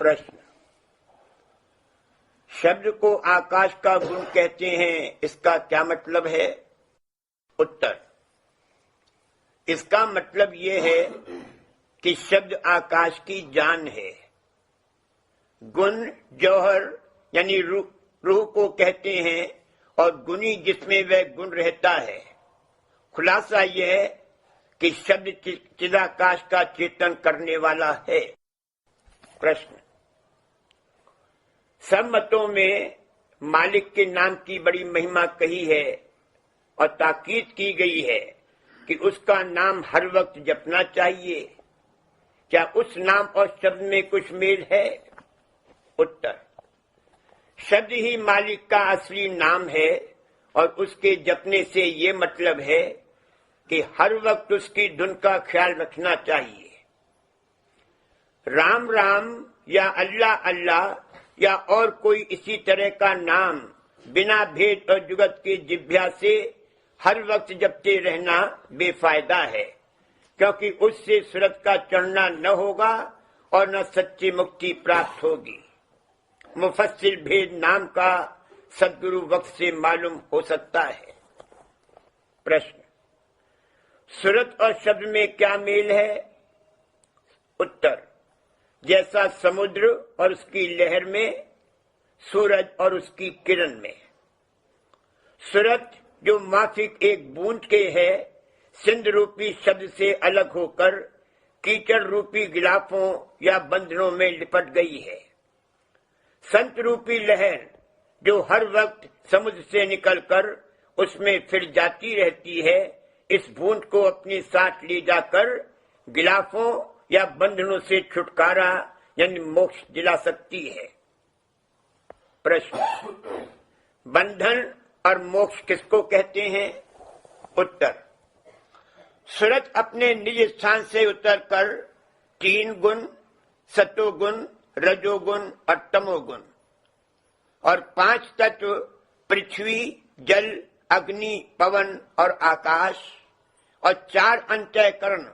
प्रश्न, शब्द को आकाश का गुण कहते हैं, इसका क्या मतलब है? उत्तर, इसका मतलब यह है कि शब्द आकाश की जान है। गुण जौहर यानी रूह को कहते हैं और गुणी जिसमें वह गुण रहता है। खुलासा यह है कि शब्द चिदाकाश का चेतन करने वाला है। प्रश्न, सब मतों में मालिक के नाम की बड़ी महिमा कही है और ताकीद की गई है कि उसका नाम हर वक्त जपना चाहिए। क्या उस नाम और शब्द में कुछ मेल है? उत्तर, शब्द ही मालिक का असली नाम है और उसके जपने से ये मतलब है कि हर वक्त उसकी धुन का ख्याल रखना चाहिए। राम राम या अल्लाह अल्लाह या और कोई इसी तरह का नाम बिना भेद और जुगत के जिह्वा से हर वक्त जपते रहना बेफायदा है, क्योंकि उससे सूरत का चढ़ना न होगा और न सच्ची मुक्ति प्राप्त होगी। मुफस्सिल भेद नाम का सदगुरु वक्त से मालूम हो सकता है। प्रश्न, सूरत और शब्द में क्या मेल है? उत्तर, जैसा समुद्र और उसकी लहर में, सूरज और उसकी किरण में। सूरत जो माफिक एक बूंद के है, सिंध रूपी शब्द से अलग होकर कीचड़ रूपी गिलाफों या बंधनों में लिपट गई है। संत रूपी लहर जो हर वक्त समुद्र से निकलकर उसमें फिर जाती रहती है, इस बूंद को अपने साथ ले जाकर गिलाफों या बंधनों से छुटकारा यानी मोक्ष दिला सकती है। प्रश्न, बंधन और मोक्ष किसको कहते हैं? उत्तर, सूरत अपने निज स्थान से उतरकर 3 गुण सतोगुण, रजोगुण और तमोगुण और 5 तत्व पृथ्वी, जल, अग्नि, पवन और आकाश और 4 अंतःकरण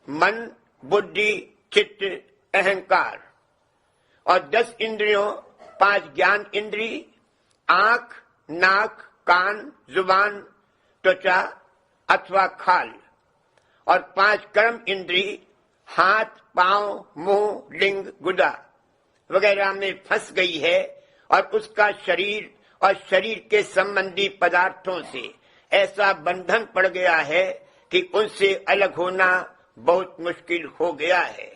मन, बुद्धि, चित्त, अहंकार और 10 इंद्रियों, 5 ज्ञान इंद्री, आंख, नाक, कान, जुबान, त्वचा अथवा खाल और 5 कर्म इंद्री, हाथ, पांव, मुंह, लिंग, गुदा वगैरह में फंस गई है और उसका शरीर और शरीर के संबंधी पदार्थों से ऐसा बंधन पड़ गया है कि उनसे अलग होना बहुत मुश्किल हो गया है।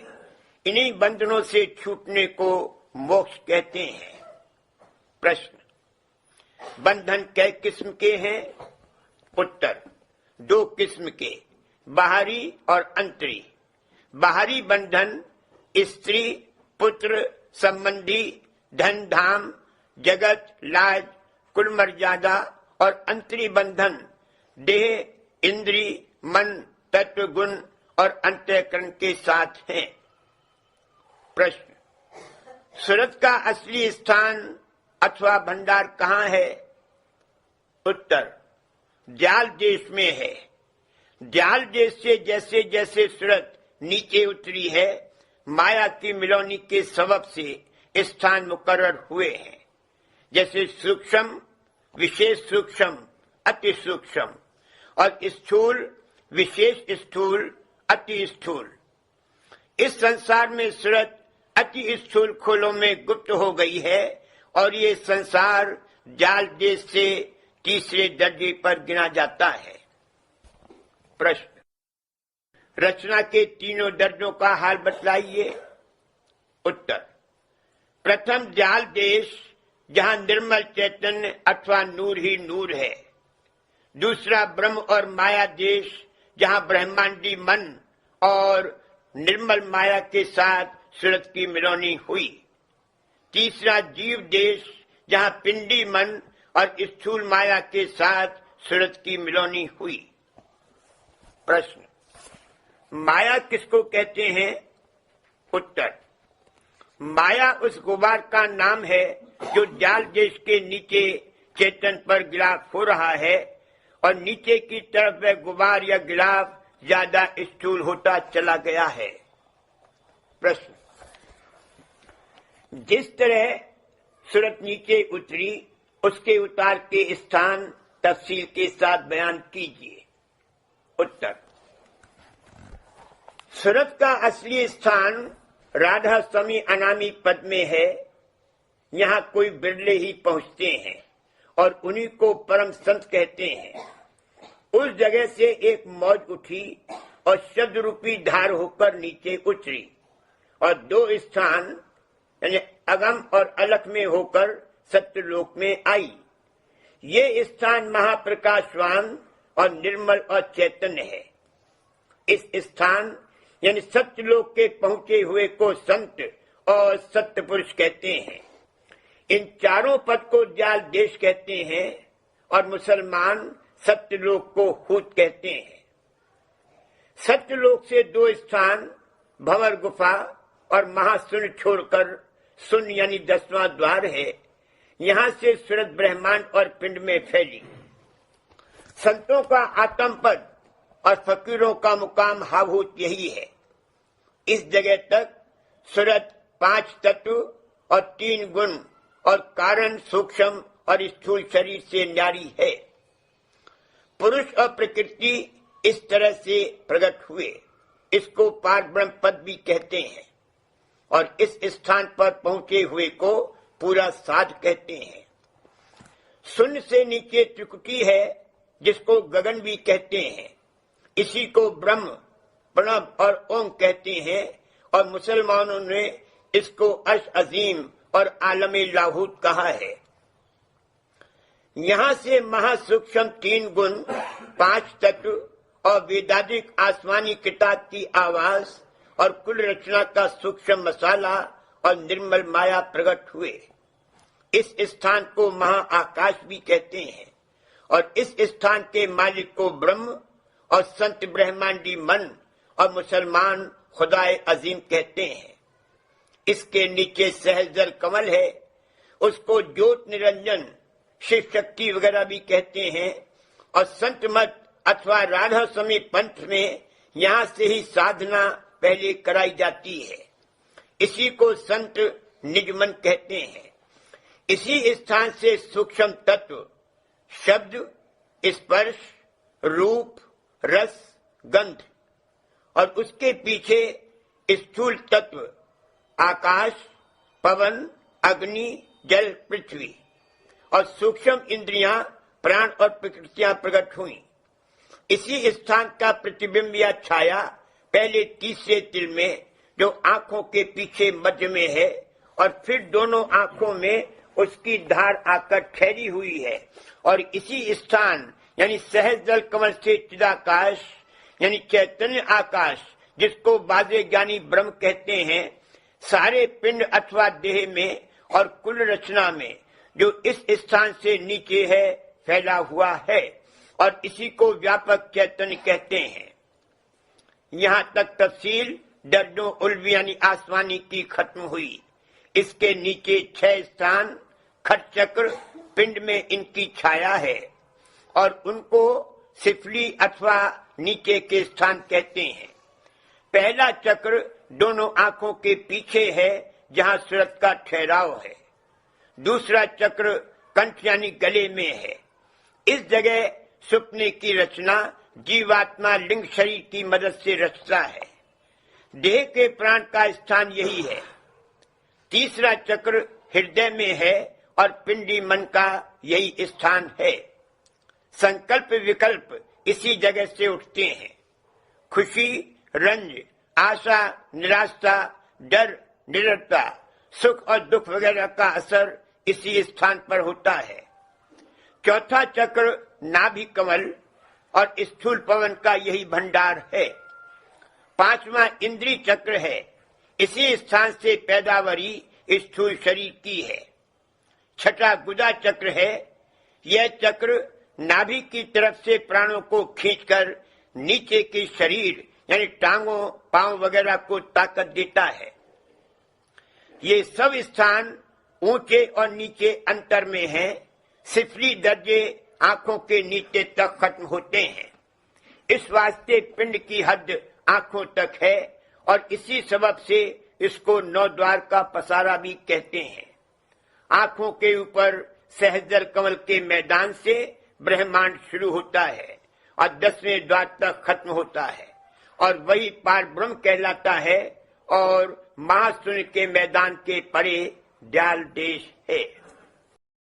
इन्हीं बंधनों से छूटने को मोक्ष कहते हैं। प्रश्न, बंधन कै किस्म के हैं? उत्तर, 2 किस्म के, बाहरी और अंतरी। बाहरी बंधन स्त्री, पुत्र, संबंधी, धन धाम, जगत, लाज, कुल मर्यादा और अंतरी बंधन देह, इंद्री, मन, तत्व, गुण और अंतःकरण के साथ हैं। प्रश्न, सूरत का असली स्थान अथवा भंडार कहाँ है? उत्तर, जाल देश में है। जाल देश से जैसे जैसे सूरत नीचे उतरी है, माया की मिलौनी के सबब से स्थान मुकर्रर हुए हैं, जैसे सूक्ष्म, विशेष सूक्ष्म, अति सूक्ष्म और स्थूल, विशेष स्थूल, अति स्थूल। इस संसार में सूरत अति स्थूल खोलों में गुप्त हो गई है और ये संसार जाल देश से तीसरे दर्जे पर गिना जाता है। प्रश्न, रचना के तीनों दर्जों का हाल बतलाइए। उत्तर, प्रथम जाल देश जहां निर्मल चैतन्य अथवा नूर ही नूर है। दूसरा ब्रह्म और माया देश जहां ब्रह्मांडी मन और निर्मल माया के साथ सूरत की मिलौनी हुई। तीसरा जीव देश जहां पिंडी मन और स्थूल माया के साथ सूरत की मिलौनी हुई। प्रश्न, माया किसको कहते हैं? उत्तर, माया उस गुबार का नाम है जो जाल देश के नीचे चेतन पर गिलाफ हो रहा है और नीचे की तरफ वह गुबार या गिलाफ ज्यादा स्थूल होता चला गया है। प्रश्न, जिस तरह सूरत नीचे उतरी उसके उतार के स्थान तफसील के साथ बयान कीजिए। उत्तर, सूरत का असली स्थान राधा स्वामी अनामी पद में है। यहाँ कोई बिरले ही पहुंचते हैं और उन्हीं को परम संत कहते हैं। उस जगह से एक मौज उठी और शब्द रूपी धार होकर नीचे उतरी और दो स्थान यानी अगम और अलख में होकर सत्यलोक में आई। ये स्थान महाप्रकाशवान और निर्मल और चैतन्य है। इस स्थान यानी सत्यलोक के पहुंचे हुए को संत और सत्य पुरुष कहते हैं। इन चारों पद को जाल देश कहते हैं और मुसलमान सत्यलोक को हूत कहते हैं। सत्यलोक से दो स्थान भंवर गुफा और महाशून्य छोड़कर शून्य यानी 10वां द्वार है। यहाँ से सूरत ब्रह्मांड और पिंड में फैली। संतों का आत्म पद और फकीरों का मुकाम हाभूत यही है। इस जगह तक सूरत 5 तत्व और 3 गुण और कारण सूक्ष्म और स्थूल शरीर से न्यारी है। पुरुष और प्रकृति इस तरह से प्रकट हुए। इसको पार ब्रह्म पद भी कहते हैं और इस स्थान पर पहुंचे हुए को पूरा साध कहते हैं। शून्य से नीचे त्रिकुटी है जिसको गगन भी कहते हैं। इसी को ब्रह्म, प्रणव और ओम कहते हैं और मुसलमानों ने इसको अर्श अजीम और आलमे लाहूत कहा है। यहाँ से महासूक्ष्म 3 गुण, 5 तत्व और वेदांतिक आसमानी किताब की आवाज और कुल रचना का सूक्ष्म मसाला और निर्मल माया प्रकट हुए। इस स्थान को महाआकाश भी कहते हैं और इस स्थान के मालिक को ब्रह्म और संत ब्रह्मांडी मन और मुसलमान खुदाए अजीम कहते हैं। इसके नीचे सहजल कमल है, उसको ज्योत निरंजन, शिव शक्ति वगैरह भी कहते हैं और संत मत अथवा राधा स्वामी पंथ में यहाँ से ही साधना पहले कराई जाती है। इसी को संत निजमन कहते हैं। इसी स्थान से सूक्ष्म तत्व शब्द, स्पर्श, रूप, रस, गंध और उसके पीछे स्थूल तत्व आकाश, पवन, अग्नि, जल, पृथ्वी और सूक्ष्म इंद्रियां, प्राण और प्रकृतियां प्रकट हुई। इसी स्थान का प्रतिबिंब या छाया पहले तीसरे तिल में जो आंखों के पीछे मध्य में है और फिर दोनों आंखों में उसकी धार आकर ठहरी हुई है और इसी स्थान यानी सहज जल कमल से चिदाकाश यानी चैतन्य आकाश, जिसको बाजे ज्ञानी ब्रह्म कहते हैं, सारे पिंड अथवा देह में और कुल रचना में जो इस स्थान से नीचे है फैला हुआ है और इसी को व्यापक चैतन्य कहते हैं। यहाँ तक तफसील दर्जों उल्वी यानी आसमानी की खत्म हुई। इसके नीचे 6 स्थान खट चक्र पिंड में इनकी छाया है और उनको सिफली अथवा नीचे के स्थान कहते हैं। पहला चक्र दोनों आंखों के पीछे है जहाँ सूरत का ठहराव है। दूसरा चक्र कंठ यानी गले में है। इस जगह सुपने की रचना जीवात्मा लिंग शरीर की मदद से रचता है। देह के प्राण का स्थान यही है। तीसरा चक्र हृदय में है और पिंडी मन का यही स्थान है। संकल्प विकल्प इसी जगह से उठते हैं। खुशी, रंज, आशा, निराशा, डर, निडरता, सुख और दुख वगैरह का असर इसी स्थान पर होता है। चौथा चक्र नाभि कमल और स्थूल पवन का यही भंडार है। 5वां इंद्रिय चक्र है। इसी स्थान से पैदावारी स्थूल शरीर की है। 6ठा गुदा चक्र है। यह चक्र नाभि की तरफ से प्राणों को खींचकर नीचे के शरीर यानी टांगों, पांव वगैरह को ताकत देता है। ये सब स्थान ऊंचे और नीचे अंतर में हैं। सिफली दर्जे आंखों के नीचे तक खत्म होते हैं। इस वास्ते पिंड की हद आंखों तक है और इसी सबब से इसको नौ द्वार का पसारा भी कहते हैं। आंखों के ऊपर सहस्त्र कमल के मैदान से ब्रह्मांड शुरू होता है और 10वें द्वार तक खत्म होता है और वही पार ब्रह्म कहलाता है और महाशून्य के मैदान के परे दयाल देश है।